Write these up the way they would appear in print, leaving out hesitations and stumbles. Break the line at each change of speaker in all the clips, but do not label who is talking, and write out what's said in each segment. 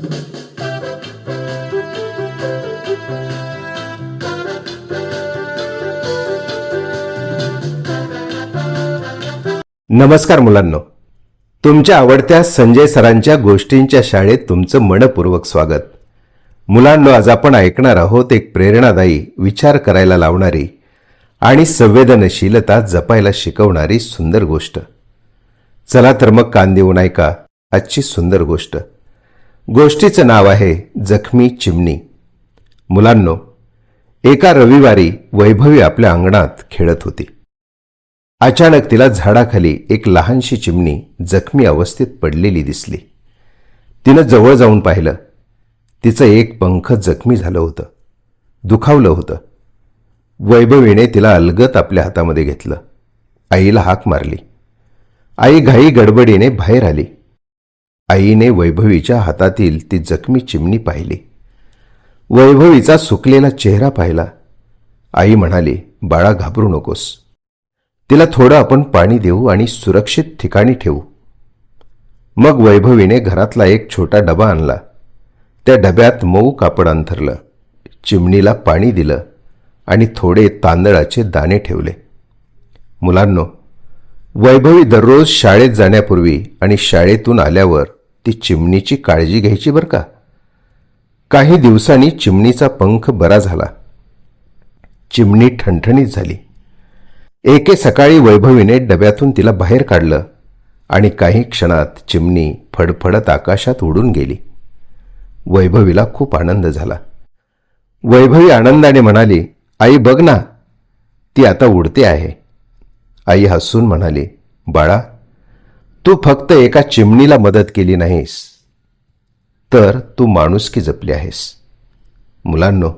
नमस्कार मुलांनो, तुमच्या आवडत्या संजय सरांच्या गोष्टींच्या शाळेत तुमचं मनपूर्वक स्वागत. मुलांनो, आज आपण ऐकणार आहोत एक प्रेरणादायी, विचार करायला लावणारी आणि संवेदनशीलता जपायला शिकवणारी सुंदर गोष्ट. चला तर मग कान देऊन ऐका आजची सुंदर गोष्ट. गोष्टीचं नाव आहे जखमी चिमणी. मुलांनो, एका रविवारी वैभवी आपल्या अंगणात खेळत होती. अचानक तिला झाडाखाली एक लहानशी चिमणी जखमी अवस्थेत पडलेली दिसली. तिनं जवळ जाऊन पाहिलं. तिचं एक पंख जखमी झालं होतं, दुखावलं होतं. वैभवीने तिला अलगद आपल्या हातामध्ये घेतलं. आईला हाक मारली. आई घाई गडबडीने बाहेर आली. आईने वैभवीच्या हातातील ती जखमी चिमणी पाहिली. वैभवीचा सुकलेला चेहरा पाहिला. आई म्हणाली, बाळा, घाबरू नकोस. तिला थोडं आपण पाणी देऊ आणि सुरक्षित ठिकाणी ठेवू. मग वैभवीने घरातला एक छोटा डबा आणला. त्या डब्यात मऊ कापड अंथरलं. चिमणीला पाणी दिलं आणि थोडे तांदळाचे दाणे ठेवले. मुलांनो, वैभवी दररोज शाळेत जाण्यापूर्वी आणि शाळेतून आल्यावर ती चिमणीची काळजी घ्यायची बरं का. काही दिवसांनी चिमणीचा पंख बरा झाला. चिमणी ठणठणीत झाली. एके सकाळी वैभवीने डब्यातून तिला बाहेर काढलं आणि काही क्षणात चिमणी फडफडत आकाशात उडून गेली. वैभवीला खूप आनंद झाला. वैभवी आनंदाने म्हणाली, आई बघ ना, ती आता उडते आहे. आई हसून म्हणाली, बाळा, तू फक्त एका चिमणीला मदत केली नाहीस, तर तू माणुसकी जपली आहेस. मुलांनो,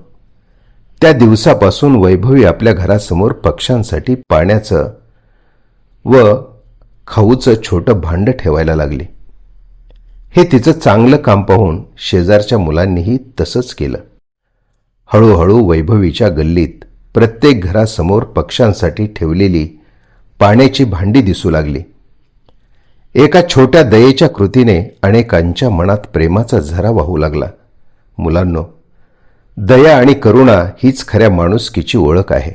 त्या दिवसापासून वैभवी आपल्या घरासमोर पक्ष्यांसाठी पाण्याचं व खाऊचं छोटं भांडं ठेवायला लागली. हे तिचं चांगलं काम पाहून शेजारच्या मुलांनीही तसंच केलं. हळूहळू वैभवीच्या गल्लीत प्रत्येक घरासमोर पक्ष्यांसाठी ठेवलेली पाण्याची भांडी दिसू लागली. एका छोट्या दयेच्या कृतीने अनेकांच्या मनात प्रेमाचा झरा वाहू लागला. मुलांनो, दया आणि करुणा हीच खऱ्या माणुसकीची ओळख आहे.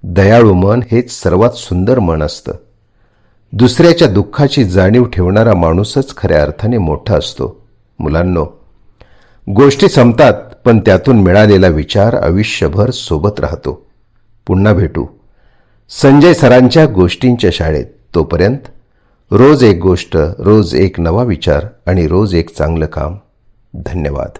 दयाळू मन हेच सर्वात सुंदर मन असतं. दुसऱ्याच्या दुःखाची जाणीव ठेवणारा माणूसच खऱ्या अर्थाने मोठा असतो. मुलांनो, गोष्टी संपतात, पण त्यातून मिळालेला विचार आयुष्यभर सोबत राहतो. पुन्हा भेटू संजय सरांच्या गोष्टींच्या शाळेत. तोपर्यंत रोज एक गोष्ट, रोज एक नवा विचार आणि रोज एक चांगलं काम. धन्यवाद.